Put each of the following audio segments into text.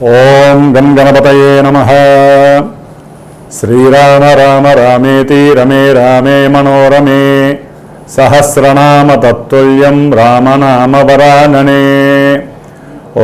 ఓం గం గణపతయే నమః. శ్రీరామ రామ రామేతి రమే రామే మనోరమే సహస్రనామ తత్తుల్యం రామనామ వరాననే.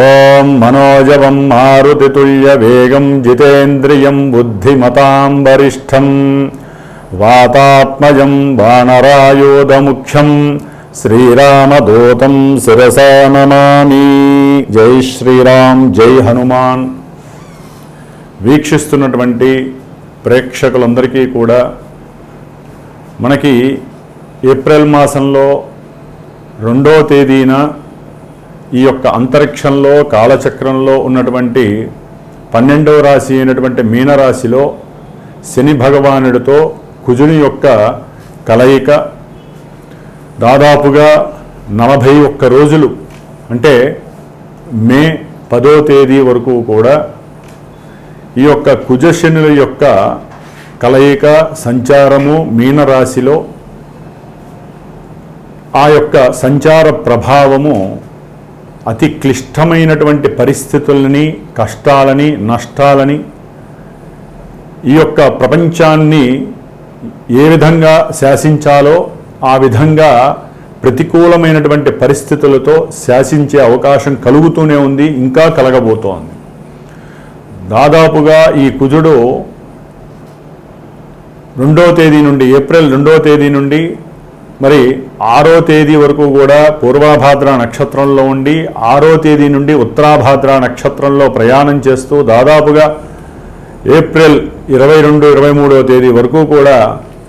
ఓం మనోజవం మారుతితుల్య వేగం జితేంద్రియం బుద్ధిమతాం వరిష్టం వాతాత్మజం వానరాయోధముఖ్యం శ్రీరామదూతం శిరసా నమామి. జై శ్రీరామ్, జై హనుమాన్. వీక్షిస్తున్నటువంటి ప్రేక్షకులందరికీ కూడా మనకి ఏప్రిల్ మాసంలో 2వ తేదీన ఈ యొక్క అంతరిక్షంలో కాలచక్రంలో ఉన్నటువంటి 12వ రాశి అయినటువంటి మీనరాశిలో శని భగవానుడితో కుజుని యొక్క కలయిక దాదాపుగా 41 రోజులు, అంటే మే 10వ తేదీ వరకు కూడా ఈ యొక్క కుజశనుల యొక్క కలయిక సంచారము మీనరాశిలో ఆ యొక్క సంచార ప్రభావము అతి క్లిష్టమైనటువంటి పరిస్థితులని, కష్టాలని, నష్టాలని, ఈ యొక్క ప్రపంచాన్ని ఏ విధంగా శాసించాలో ఆ విధంగా ప్రతికూలమైనటువంటి పరిస్థితులతో శాసించే అవకాశం కలుగుతూనే ఉంది, ఇంకా కలగబోతోంది. దాదాపుగా ఈ కుజుడు 2వ తేదీ నుండి, ఏప్రిల్ 2వ తేదీ నుండి మరి 6వ తేదీ వరకు కూడా పూర్వాభాద్ర నక్షత్రంలో ఉండి 6వ తేదీ నుండి ఉత్తరాభాద్ర నక్షత్రంలో ప్రయాణం చేస్తూ దాదాపుగా ఏప్రిల్ 22, 23వ తేదీ వరకు కూడా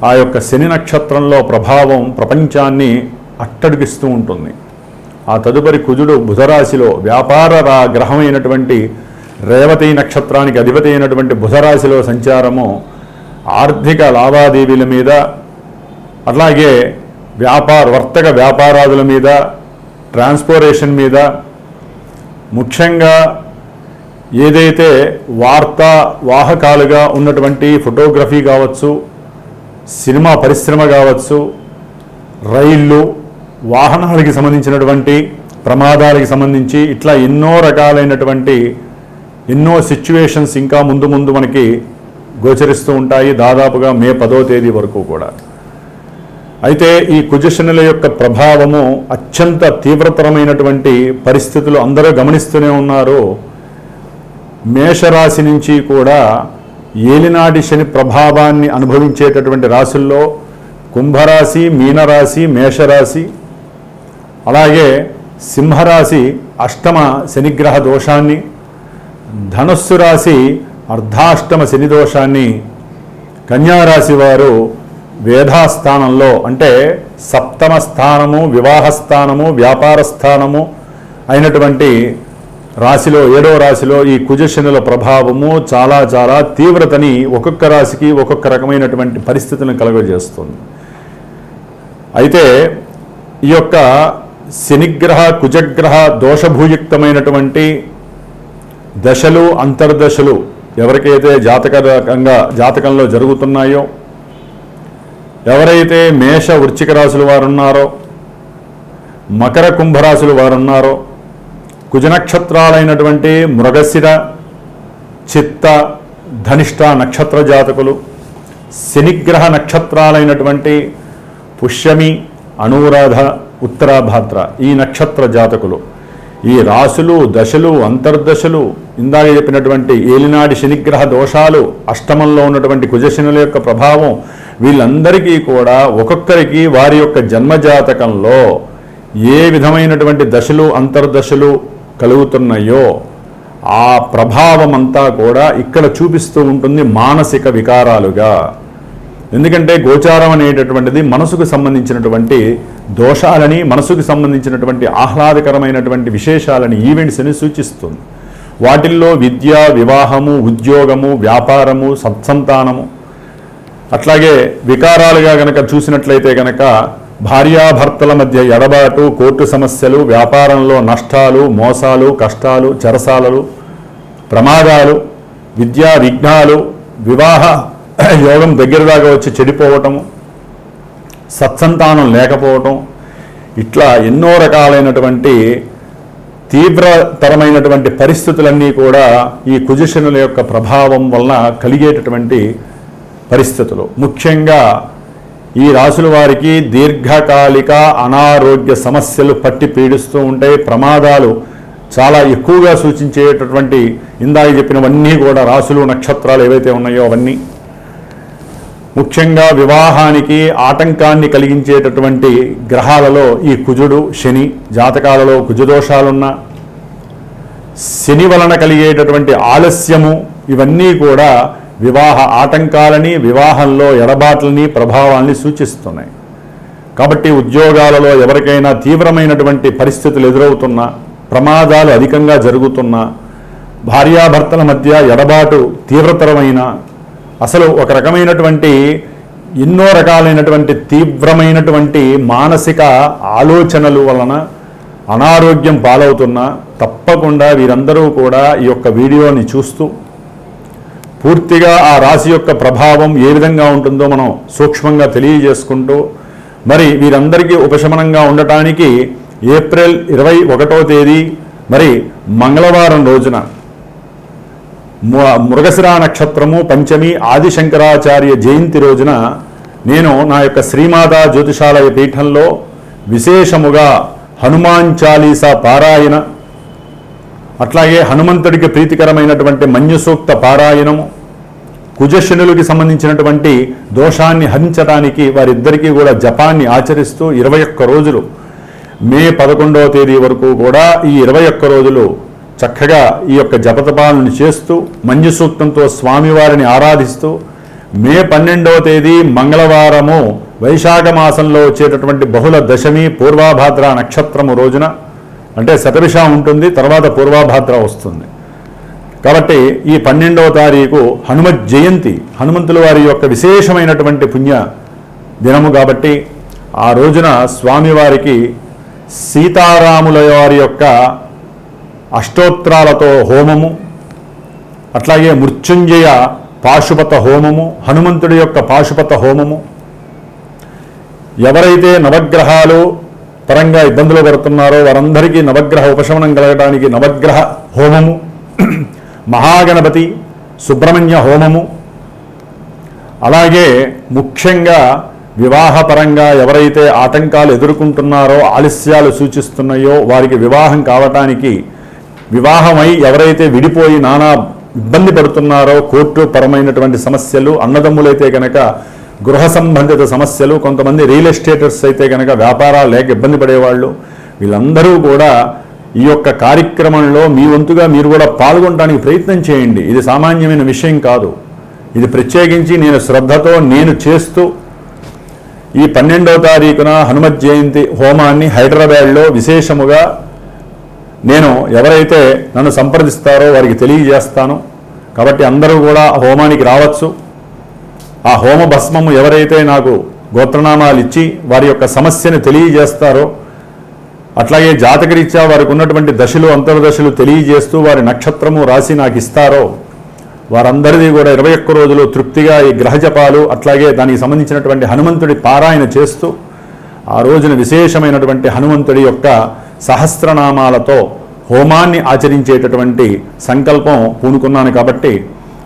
ఆ యొక్క శని నక్షత్రంలో ప్రభావం ప్రపంచాన్ని అట్టడిగిస్తూ ఉంటుంది. ఆ తదుపరి కుజుడు బుధరాశిలో వ్యాపార గ్రహమైనటువంటి రేవతి నక్షత్రానికి అధిపతి అయినటువంటి బుధరాశిలో సంచారము ఆర్థిక లావాదేవీల మీద, అట్లాగే వర్తక వ్యాపారాదుల మీద, ట్రాన్స్పోర్టేషన్ మీద, ముఖ్యంగా ఏదైతే వార్తా వాహకాలుగా ఉన్నటువంటి ఫోటోగ్రఫీ కావచ్చు, సినిమా పరిశ్రమ కావచ్చు, రైళ్ళు, వాహనాలకి సంబంధించినటువంటి ప్రమాదాలకి సంబంధించి ఇట్లా ఎన్నో రకాలైనటువంటి ఎన్నో సిచ్యువేషన్స్ ఇంకా ముందు ముందు మనకి గోచరిస్తూ ఉంటాయి, దాదాపుగా మే 10వ తేదీ వరకు కూడా. అయితే ఈ కుజశనుల యొక్క ప్రభావము అత్యంత తీవ్రతరమైనటువంటి పరిస్థితులు అందరూ గమనిస్తూనే ఉన్నారు. మేషరాశి నుంచి కూడా ఏలినాటి శని ప్రభావాన్ని అనుభవించేటటువంటి రాశుల్లో కుంభరాశి, మీనరాశి, మేషరాశి, అలాగే సింహరాశి అష్టమ శనిగ్రహ దోషాన్ని, ధనుస్సు రాశి అర్ధాష్టమ శని దోషాన్ని, కన్యారాశి వారు వేధాస్థానంలో అంటే సప్తమ స్థానము, వివాహ స్థానము, వ్యాపార స్థానము అయినటువంటి రాశిలో 7వ రాశిలో ఈ కుజశనుల ప్రభావము చాలా చాలా తీవ్రతని ఒక్కొక్క రాశికి ఒక్కొక్క రకమైనటువంటి పరిస్థితులను కలుగజేస్తుంది. అయితే ఈ యొక్క శనిగ్రహ కుజగ్రహ దోషభూయుక్తమైనటువంటి దశలు, అంతర్దశలు ఎవరికైతే జాతకంలో జరుగుతున్నాయో, ఎవరైతే మేష వృశ్చిక రాశుల వారున్నారో, మకర కుంభరాశుల వారున్నారో, కుజనక్షత్రాలైనటువంటి మృగశిర, చిత్త, ధనిష్ట నక్షత్ర జాతకులు, శనిగ్రహ నక్షత్రాలైనటువంటి పుష్యమి, అనురాధ, ఉత్తరాభాద్ర ఈ నక్షత్ర జాతకులు, ఈ రాశులు, దశలు, అంతర్దశలు, ఇందాక చెప్పినటువంటి ఏలినాటి శనిగ్రహ దోషాలు, అష్టమంలో ఉన్నటువంటి కుజశనుల యొక్క ప్రభావం, వీళ్ళందరికీ కూడా ఒక్కొక్కరికి వారి యొక్క జన్మజాతకంలో ఏ విధమైనటువంటి దశలు, అంతర్దశలు కలుగుతున్నాయో ఆ ప్రభావం అంతా కూడా ఇక్కడ చూపిస్తూ ఉంటుంది మానసిక వికారాలుగా. ఎందుకంటే గోచారం అనేటటువంటిది మనసుకు సంబంధించినటువంటి దోషాలని, మనసుకు సంబంధించినటువంటి ఆహ్లాదకరమైనటువంటి విశేషాలని, ఈవెంట్స్ని సూచిస్తుంది. వాటిల్లో విద్య, వివాహము, ఉద్యోగము, వ్యాపారము, సత్సంతానము, అట్లాగే వికారాలుగా గనక చూసినట్లయితే గనక భార్యాభర్తల మధ్య ఎడబాటు, కోర్టు సమస్యలు, వ్యాపారంలో నష్టాలు, మోసాలు, కష్టాలు, చెరసాలలు, ప్రమాదాలు, విద్యా విఘ్నాలు, వివాహ యోగం దగ్గర దాకా వచ్చి చెడిపోవటము, సత్సంతానం లేకపోవటం, ఇట్లా ఎన్నో రకాలైనటువంటి తీవ్రతరమైనటువంటి పరిస్థితులన్నీ కూడా ఈ కుజశనుల యొక్క ప్రభావం వలన కలిగేటటువంటి పరిస్థితులు. ముఖ్యంగా ఈ రాశుల వారికి దీర్ఘకాలిక అనారోగ్య సమస్యలు పట్టి పీడిస్తూ ఉంటాయి. ప్రమాదాలు చాలా ఎక్కువగా సూచించేటటువంటి ఇందాక చెప్పినవన్నీ కూడా రాశులు నక్షత్రాలు ఏవైతే ఉన్నాయో అవన్నీ. ముఖ్యంగా వివాహానికి ఆటంకాన్ని కలిగించేటటువంటి గ్రహాలలో ఈ కుజుడు, శని, జాతకాలలో కుజదోషాలున్న, శని వలన కలిగేటటువంటి ఆలస్యము, ఇవన్నీ కూడా వివాహ ఆటంకాలని, వివాహంలో ఎడబాట్లని, ప్రభావాల్ని సూచిస్తున్నాయి. కాబట్టి ఉద్యోగాలలో ఎవరికైనా తీవ్రమైనటువంటి పరిస్థితులు ఎదురవుతున్నా, ప్రమాదాలు అధికంగా జరుగుతున్నా, భార్యాభర్తల మధ్య ఎడబాటు తీవ్రతరమైన, అసలు ఒక రకమైనటువంటి ఎన్నో రకాలైనటువంటి తీవ్రమైనటువంటి మానసిక ఆలోచనలు వలన అనారోగ్యం పాలవుతున్నా తప్పకుండా వీరందరూ కూడా ఈ యొక్క వీడియోని చూస్తూ పూర్తిగా ఆ రాశి యొక్క ప్రభావం ఏ విధంగా ఉంటుందో మనం సూక్ష్మంగా తెలియజేసుకుంటూ, మరి వీరందరికీ ఉపశమనంగా ఉండటానికి ఏప్రిల్ 21వ తేదీ మరి మంగళవారం రోజున మృగశిరా నక్షత్రము, పంచమి, ఆదిశంకరాచార్య జయంతి రోజున నేను నా యొక్క శ్రీమాతా జ్యోతిషాలయ పీఠంలో విశేషముగా హనుమాన్ చాలీసా పారాయణ, అట్లాగే హనుమంతుడికి ప్రీతికరమైనటువంటి మన్యుసూక్త పారాయణము, కుజశనులకి సంబంధించినటువంటి దోషాన్ని హరించడానికి వారిద్దరికీ కూడా జపాన్ని ఆచరిస్తూ 21 రోజులు, మే 11వ తేదీ వరకు కూడా ఈ 21 రోజులు చక్కగా ఈ యొక్క జపతపాలను చేస్తూ మంజుసూక్తంతో స్వామివారిని ఆరాధిస్తూ, మే 12వ తేదీ మంగళవారము వైశాఖ మాసంలో వచ్చేటటువంటి బహుళ దశమి పూర్వాభాద్ర నక్షత్రము రోజున, అంటే శతభిష ఉంటుంది, తర్వాత పూర్వాభాద్ర వస్తుంది. కాబట్టి ఈ 12వ తారీఖు హనుమత్ జయంతి, హనుమంతుల వారి యొక్క విశేషమైనటువంటి పుణ్య దినము కాబట్టి ఆ రోజున స్వామివారికి సీతారాముల వారి యొక్క అష్టోత్తరాలతో హోమము, అట్లాగే మృత్యుంజయ పాశుపత హోమము, హనుమంతుడి యొక్క పాశుపత హోమము, ఎవరైతే నవగ్రహాలు పరంగా ఇబ్బందులు పడుతున్నారో వారందరికీ నవగ్రహ ఉపశమనం కలగడానికి నవగ్రహ హోమము, మహాగణపతి సుబ్రహ్మణ్య హోమము, అలాగే ముఖ్యంగా వివాహపరంగా ఎవరైతే ఆటంకాలు ఎదుర్కొంటున్నారో, ఆలస్యాలు సూచిస్తున్నాయో వారికి వివాహం కావటానికి, వివాహమై ఎవరైతే విడిపోయి నానా ఇబ్బంది పడుతున్నారో, కోర్టు పరమైనటువంటి సమస్యలు, అన్నదమ్ములైతే కనుక గృహ సంబంధిత సమస్యలు, కొంతమంది రియల్ ఎస్టేటర్స్ అయితే కనుక వ్యాపారాలు లేక ఇబ్బంది పడేవాళ్ళు, వీళ్ళందరూ కూడా ఈ యొక్క కార్యక్రమంలో మీ వంతుగా మీరు కూడా పాల్గొనడానికి ప్రయత్నం చేయండి. ఇది సామాన్యమైన విషయం కాదు. ఇది ప్రత్యేకించి నేను శ్రద్ధతో నేను చేస్తూ ఈ 12వ తారీఖున హనుమత్ జయంతి హోమాన్ని హైదరాబాద్లో విశేషముగా నేను ఎవరైతే నన్ను సంప్రదిస్తారో వారికి తెలియజేస్తాను. కాబట్టి అందరూ కూడా హోమానికి రావచ్చు. ఆ హోమ భస్మము ఎవరైతే నాకు గోత్రనామాలు ఇచ్చి వారి యొక్క సమస్యను తెలియజేస్తారో, అట్లాగే జాతకరీత్యా వారికి ఉన్నటువంటి దశలు అంతర్దశలు తెలియజేస్తూ వారి నక్షత్రము రాసి నాకు ఇస్తారో వారందరిది కూడా 21 రోజులు తృప్తిగా ఈ గ్రహ జపాలు, అట్లాగే దానికి సంబంధించినటువంటి హనుమంతుడి పారాయణ చేస్తూ ఆ రోజున విశేషమైనటువంటి హనుమంతుడి యొక్క సహస్రనామాలతో హోమాన్ని ఆచరించేటటువంటి సంకల్పం పూనుకున్నాను. కాబట్టి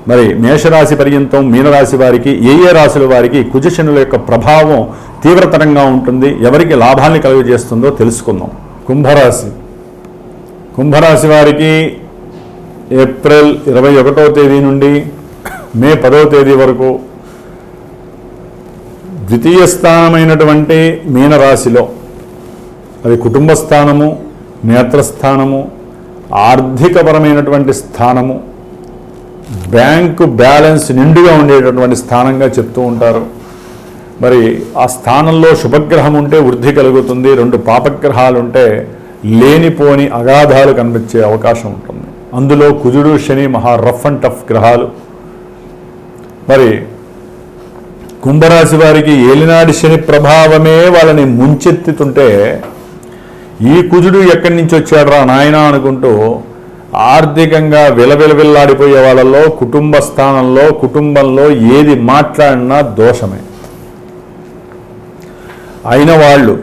మరి మేషరాశి పర్యంతం మీనరాశి వారికి, ఏ రాశుల వారికి కుజశనుల యొక్క ప్రభావం తీవ్రతరంగా ఉంటుంది, ఎవరికి లాభాన్ని కలుగజేస్తుందో తెలుసుకుందాం. కుంభరాశి వారికి ఏప్రిల్ 21వ తేదీ నుండి మే 10వ తేదీ వరకు ద్వితీయ స్థానమైనటువంటి మీనరాశిలో, అది కుటుంబ స్థానము, నేత్రస్థానము, ఆర్థికపరమైనటువంటి స్థానము, బ్యాంకు బ్యాలెన్స్ నిండుగా ఉండేటటువంటి స్థానంగా చెప్తూ ఉంటారు. మరి ఆ స్థానంలో శుభగ్రహం ఉంటే వృద్ధి కలుగుతుంది, 2 పాపగ్రహాలు ఉంటే లేనిపోని అగాధాలు కనిపించే అవకాశం ఉంటుంది. అందులో కుజుడు, శని మహా రఫ్ అండ్ టఫ్ గ్రహాలు. మరి కుంభరాశి వారికి ఏలినాడి శని ప్రభావమే వాళ్ళని ముంచెత్తుతుంటే, ఈ కుజుడు ఎక్కడి నుంచి వచ్చాడరా నాయన అనుకుంటూ ఆర్థికంగా విలవిలవిల్లాడిపోయే వాళ్ళలో కుటుంబ స్థానంలో, కుటుంబంలో ఏది మాట్లాడినా దోషమే. అయిన వాళ్ళు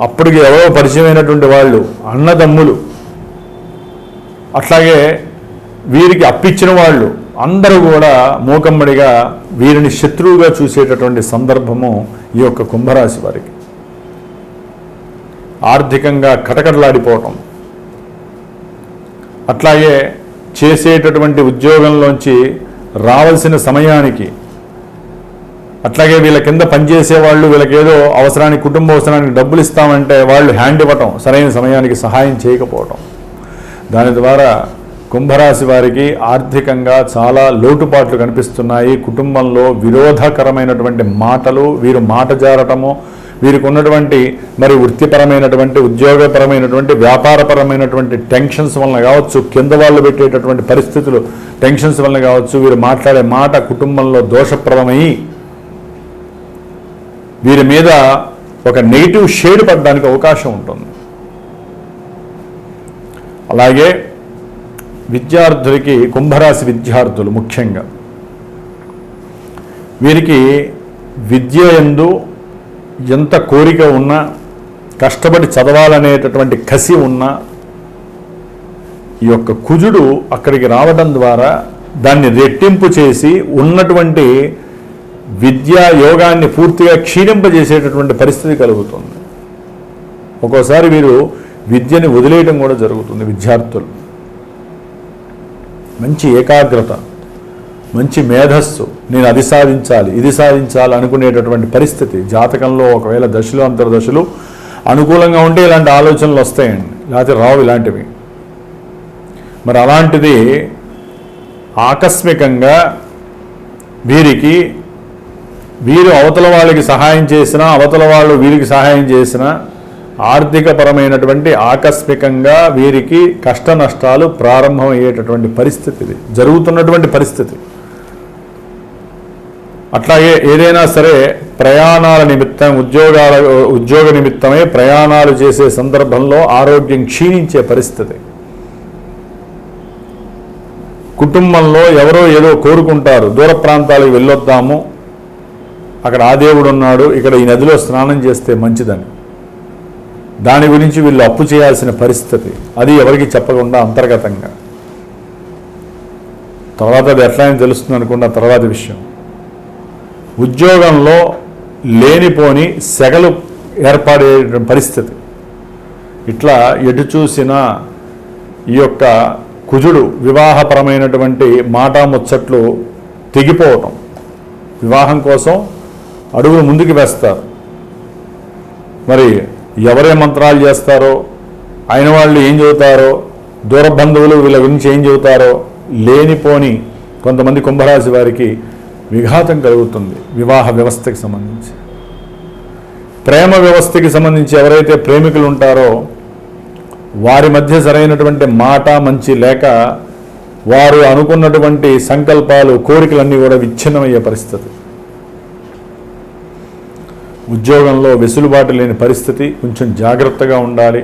అప్పటికి ఎవరో పరిచయమైనటువంటి వాళ్ళు, అన్నదమ్ములు అట్లాగే వీరికి అప్పిచ్చిన వాళ్ళు అందరూ కూడా మూకమ్మడిగా వీరిని శత్రువుగా చూసేటటువంటి సందర్భము ఈ యొక్క కుంభరాశి వారికి. ఆర్థికంగా కటకటలాడిపోవటం, అట్లాగే చేసేటటువంటి ఉద్యోగంలోంచి రావాల్సిన సమయానికి, అట్లాగే వీళ్ళ కింద పనిచేసే వాళ్ళు వీళ్ళకేదో అవసరానికి, కుటుంబ అవసరానికి డబ్బులు ఇస్తామంటే వాళ్ళు హ్యాండ్ ఇవ్వటం, సరైన సమయానికి సహాయం చేయకపోవటం, దాని ద్వారా కుంభరాశి వారికి ఆర్థికంగా చాలా లోటుపాట్లు కనిపిస్తున్నాయి. కుటుంబంలో విరోధకరమైనటువంటి మాటలు, వీరు మాట జారటము, వీరికి ఉన్నటువంటి మరి వృత్తిపరమైనటువంటి, ఉద్యోగపరమైనటువంటి, వ్యాపారపరమైనటువంటి టెన్షన్స్ వలన కావచ్చు, కింద వాళ్ళు పెట్టేటటువంటి పరిస్థితులు టెన్షన్స్ వలన కావచ్చు, వీరు మాట్లాడే మాట కుటుంబంలో దోషప్రదమై వీరి మీద ఒక నెగిటివ్ షేడ్ పడడానికి అవకాశం ఉంటుంది. అలాగే విద్యార్థులకి, కుంభరాశి విద్యార్థులు ముఖ్యంగా వీరికి విద్య యందు ఎంత కోరిక ఉన్నా, కష్టపడి చదవాలనేటటువంటి కసి ఉన్నా, ఈ యొక్క కుజుడు అక్కడికి రావడం ద్వారా దాన్ని రెట్టింపు చేసి ఉన్నటువంటి విద్యా యోగాన్ని పూర్తిగా క్షీణింపజేసేటటువంటి పరిస్థితి కలుగుతుంది. ఒక్కోసారి వీరు విద్యని వదిలేయడం కూడా జరుగుతుంది. విద్యార్థులు మంచి ఏకాగ్రత, మంచి మేధస్సు, నేను అది సాధించాలి, ఇది సాధించాలి అనుకునేటటువంటి పరిస్థితి జాతకంలో ఒకవేళ దశలు అంతర్దశలు అనుకూలంగా ఉంటే ఇలాంటి ఆలోచనలు వస్తాయండి, లేకపోతే రావు ఇలాంటివి. మరి అలాంటిది ఆకస్మికంగా వీరు అవతల వాళ్ళకి సహాయం చేసినా, అవతల వాళ్ళు వీరికి సహాయం చేసినా ఆర్థికపరమైనటువంటి ఆకస్మికంగా వీరికి కష్ట నష్టాలు ప్రారంభమయ్యేటటువంటి పరిస్థితి, ఇది జరుగుతున్నటువంటి పరిస్థితి. అట్లాగే ఏదైనా సరే ప్రయాణాల నిమిత్తం, ఉద్యోగ నిమిత్తమై ప్రయాణాలు చేసే సందర్భంలో ఆరోగ్యం క్షీణించే పరిస్థితి. కుటుంబంలో ఎవరో ఏదో కోరుకుంటారు, దూర ప్రాంతాలకు వెళ్ళొద్దాము, అక్కడ ఆ దేవుడు ఉన్నాడు, ఇక్కడ ఈ నదిలో స్నానం చేస్తే మంచిదని, దాని గురించి వీళ్ళు అప్పు చేయాల్సిన పరిస్థితి, అది ఎవరికి చెప్పకుండా అంతర్గతంగా. తర్వాత అది ఎట్లా అని తెలుస్తుంది అనుకున్న తర్వాత విషయం. ఉద్యోగంలో లేనిపోని సెగలు ఏర్పడే పరిస్థితి. ఇట్లా ఎటు చూసినా ఈ యొక్క కుజుడు వివాహపరమైనటువంటి మాటా ముచ్చట్లు తెగిపోవటం, వివాహం కోసం అడుగులు ముందుకు వేస్తారు. మరి ఎవరే మంత్రాలు చేస్తారో, అయిన వాళ్ళు ఏం చెబుతారో, దూర బంధువులు వీళ్ళ గురించి ఏం చెబుతారో, లేనిపోని కొంతమంది కుంభరాశి వారికి విఘాతం కలుగుతుంది. వివాహ వ్యవస్థకి సంబంధించి, ప్రేమ వ్యవస్థకి సంబంధించి ఎవరైతే ప్రేమికులు ఉంటారో వారి మధ్య సరైనటువంటి మాట మంచి లేక వారు అనుకున్నటువంటి సంకల్పాలు, కోరికలన్నీ కూడా విచ్ఛిన్నమయ్యే పరిస్థితి. ఉద్యోగంలో వెసులుబాటు లేని పరిస్థితి, కొంచెం జాగ్రత్తగా ఉండాలి.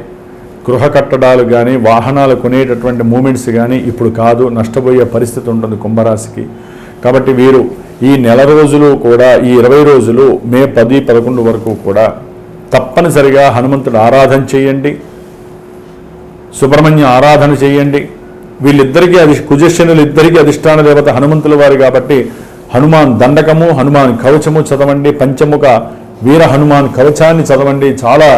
గృహ కట్టడాలు కానీ, వాహనాలు కొనేటటువంటి మూమెంట్స్ కానీ ఇప్పుడు కాదు, నష్టపోయే పరిస్థితి ఉంటుంది కుంభరాశికి. కాబట్టి వీరు ఈ నెల రోజులు కూడా, ఈ 20 రోజులు మే 10, 11 వరకు కూడా తప్పనిసరిగా హనుమంతుడు ఆరాధన చేయండి, సుబ్రహ్మణ్య ఆరాధన చేయండి. వీళ్ళిద్దరికీ కుజశనులు ఇద్దరికీ అధిష్టాన దేవత హనుమంతుల వారు కాబట్టి హనుమాన్ దండకము, హనుమాన్ కవచము చదవండి, పంచముఖ వీర హనుమాన్ కవచాన్ని చదవండి. చాలా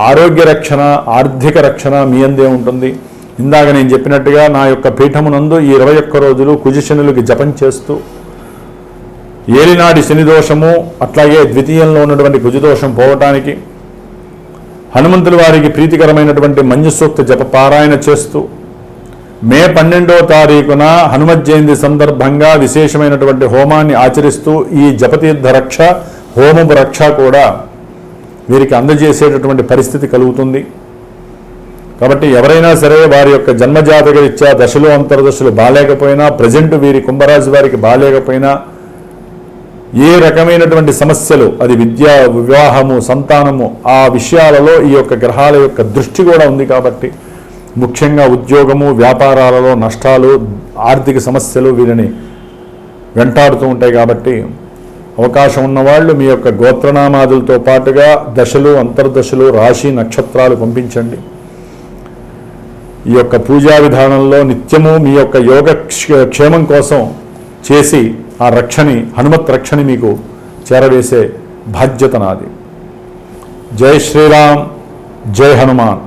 ఆరోగ్య రక్షణ, ఆర్థిక రక్షణ మీ అందే ఉంటుంది. ఇందాక నేను చెప్పినట్టుగా నా యొక్క పీఠమునందు ఈ 21 రోజులు కుజశనులకి జపం చేస్తూ ఏలినాటి శని దోషము, అట్లాగే ద్వితీయంలో ఉన్నటువంటి కుజదోషం పోవటానికి హనుమంతుల వారికి ప్రీతికరమైనటువంటి మంజుసూక్త జప పారాయణ చేస్తూ మే 12వ తారీఖున హనుమత్ జయంతి సందర్భంగా విశేషమైనటువంటి హోమాన్ని ఆచరిస్తూ ఈ జపతీర్థ రక్ష, హోమపు రక్ష కూడా వీరికి అందజేసేటటువంటి పరిస్థితి కలుగుతుంది. కాబట్టి ఎవరైనా సరే వారి యొక్క జన్మజాతక రీత్యా దశలు అంతర్దశలు బాలేకపోయినా, ప్రజెంట్ వీరి కుంభరాశి వారికి బాలేకపోయినా, ఏ రకమైనటువంటి సమస్యలు, అది విద్య, వివాహము, సంతానము, ఆ విషయాలలో ఈ యొక్క గ్రహాల యొక్క దృష్టి కూడా ఉంది. కాబట్టి ముఖ్యంగా ఉద్యోగము, వ్యాపారాలలో నష్టాలు, ఆర్థిక సమస్యలు వీరిని వెంటాడుతూ ఉంటాయి. కాబట్టి అవకాశం ఉన్నవాళ్ళు మీ యొక్క గోత్రనామాదులతో పాటుగా దశలు, అంతర్దశలు, రాశి, నక్షత్రాలు పంపించండి. ఈ యొక్క పూజా విధానంలో నిత్యము మీ యొక్క యోగ క్షేమం కోసం చేసి ఆ రక్షని, హనుమత్ రక్షని మీకు చేరవేసే బాధ్యత నాది. జై శ్రీరామ్, జై హనుమాన్.